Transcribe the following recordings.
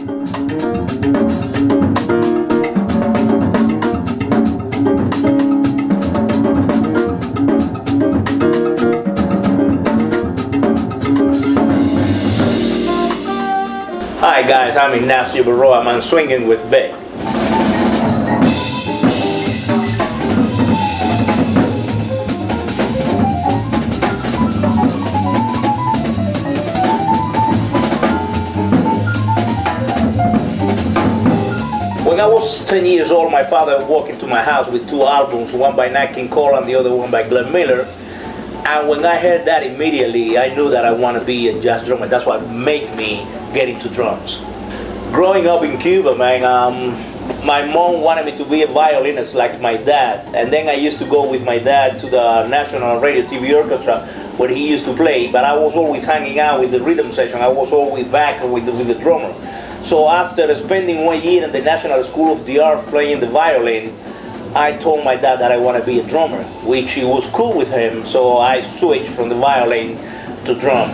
Hi guys, I'm Ignacio Berroa. I'm swinging with Vic. When I was 10 years old, my father walked into my house with two albums, one by Nat King Cole and the other one by Glenn Miller. And when I heard that, immediately I knew that I want to be a jazz drummer. That's what made me get into drums. Growing up in Cuba, man, my mom wanted me to be a violinist like my dad. And then I used to go with my dad to the National Radio TV Orchestra where he used to play. But I was always hanging out with the rhythm section. I was always back with the drummer. So after spending 1 year in the National School of the Arts playing the violin, I told my dad that I want to be a drummer, which he was cool with him, so I switched from the violin to drum.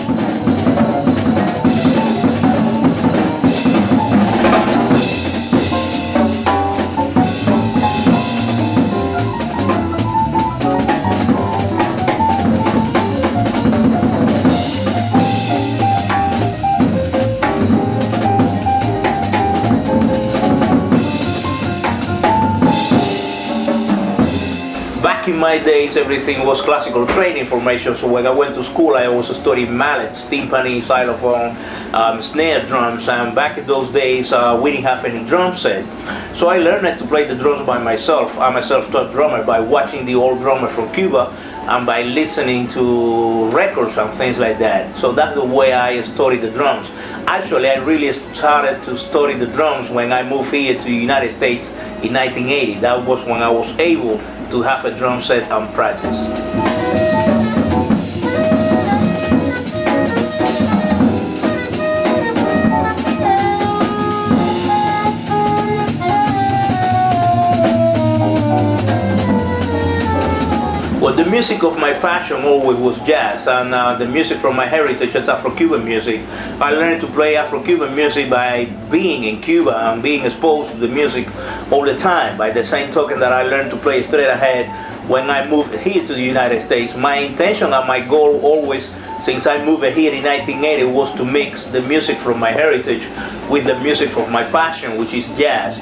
Back in my days, everything was classical training formation, so when I went to school, I also studied mallets, timpani, xylophone, snare drums, and back in those days, we didn't have any drum set. So I learned to play the drums by myself. I'm a self-taught drummer by watching the old drummers from Cuba and by listening to records and things like that. So that's the way I studied the drums. Actually, I really started to study the drums when I moved here to the United States in 1980. That was when I was able to have a drum set and practice. Well, the music of my passion always was jazz, and the music from my heritage is Afro-Cuban music. I learned to play Afro-Cuban music by being in Cuba and being exposed to the music all the time. By the same token that I learned to play straight ahead when I moved here to the United States. My intention and my goal always, since I moved here in 1980, was to mix the music from my heritage with the music from my passion, which is jazz.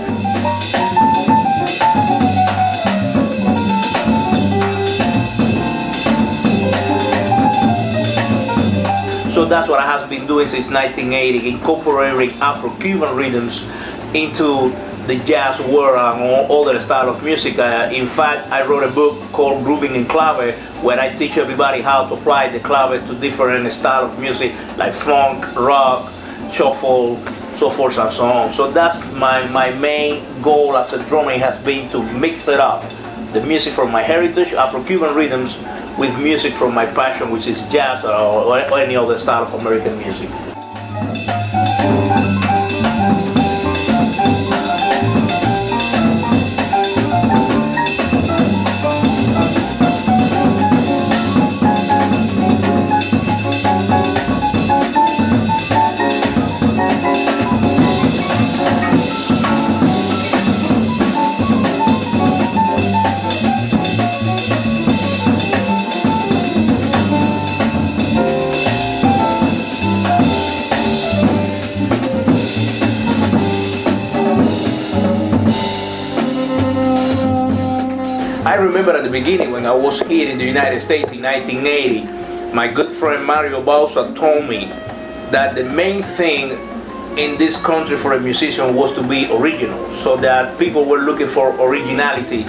So that's what I have been doing since 1980, incorporating Afro-Cuban rhythms into the jazz world and all other style of music. In fact, I wrote a book called Grooving in Clave, where I teach everybody how to apply the clave to different styles of music, like funk, rock, shuffle, so forth and so on. So that's my main goal as a drummer has been to mix it up. The music from my heritage, Afro-Cuban rhythms, with music from my passion, which is jazz or any other style of American music. I remember at the beginning when I was here in the United States in 1980, my good friend Mario Bausa told me that the main thing in this country for a musician was to be original, so that people were looking for originality.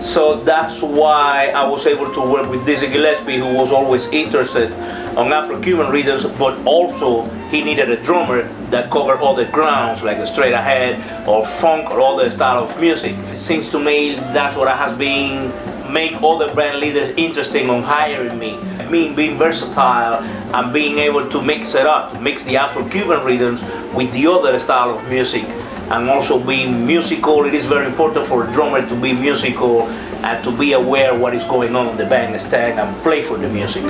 So that's why I was able to work with Dizzy Gillespie, who was always interested on Afro-Cuban rhythms, but also he needed a drummer that covered other grounds like a straight ahead or funk or other style of music. It seems to me that's what has been make other band leaders interested on hiring me. Being versatile and being able to mix it up, mix the Afro-Cuban rhythms with the other style of music, and also being musical. It is very important for a drummer to be musical and to be aware of what is going on the bandstand and play for the music.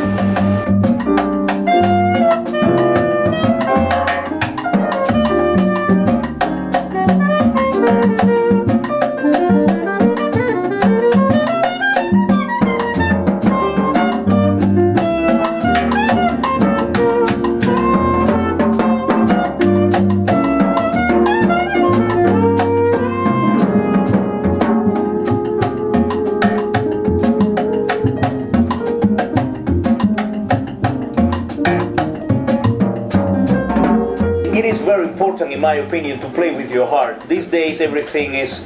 important, in my opinion, to play with your heart. These days, everything is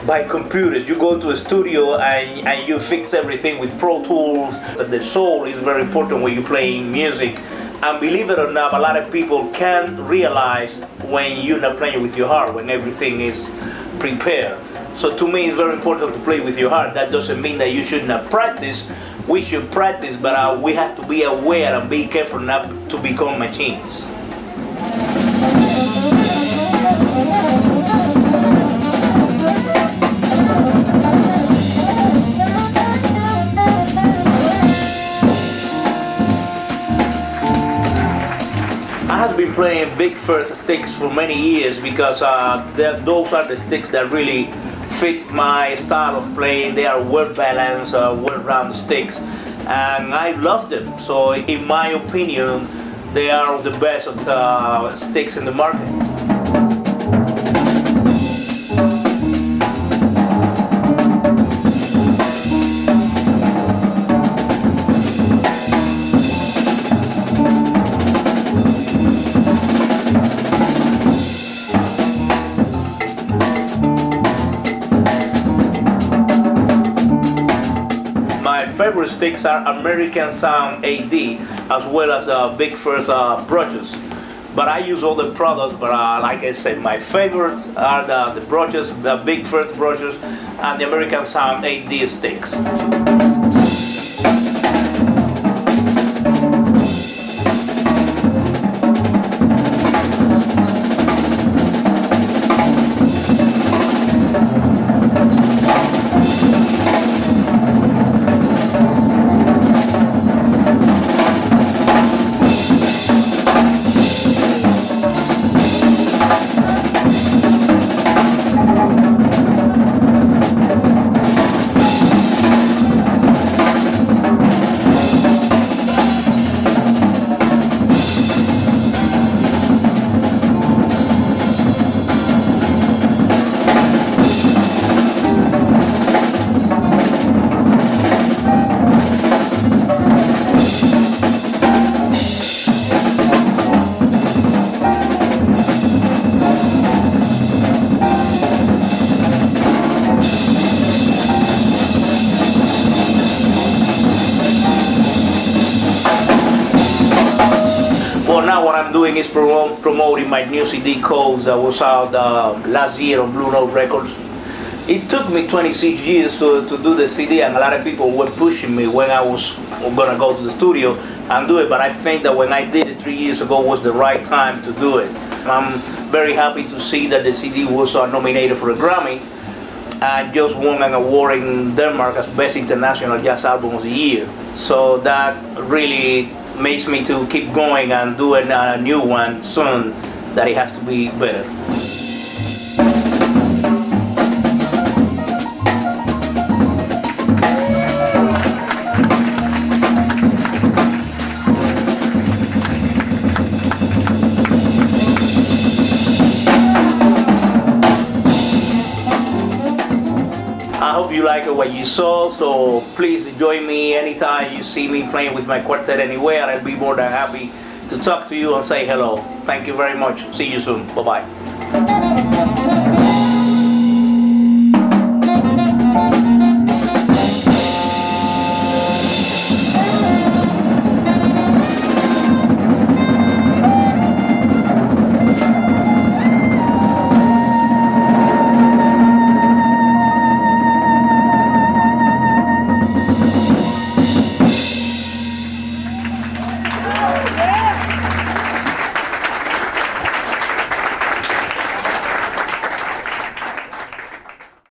by computers. You go to a studio and you fix everything with Pro Tools. But the soul is very important when you're playing music. And believe it or not, a lot of people can't realize when you're not playing with your heart, when everything is prepared. So to me, it's very important to play with your heart. That doesn't mean that you should not practice. We should practice, but we have to be aware and be careful not to become machines. I have been playing big Firth sticks for many years because those are the sticks that really fit my style of playing. They are well balanced, well-rounded sticks, and I love them. So in my opinion, they are the best of sticks in the market. My favorite sticks are American Sound AD, as well as Big Firth brushes. But I use all the products, but like I said, my favorites are the brushes, the Big Firth brushes, and the American Sound AD sticks. Well, now what I'm doing is promoting my new CD Codes that was out last year on Blue Note Records. It took me 26 years to do the CD, and a lot of people were pushing me when I was gonna go to the studio and do it, but I think that when I did it 3 years ago was the right time to do it. I'm very happy to see that the CD was nominated for a Grammy and just won an award in Denmark as Best International Jazz Album of the Year. So that really makes me to keep going and doing a new one soon, that it has to be better. I hope you like what you saw, so please join me anytime you see me playing with my quartet anywhere. I'll be more than happy to talk to you and say hello. Thank you very much. See you soon. Bye-bye.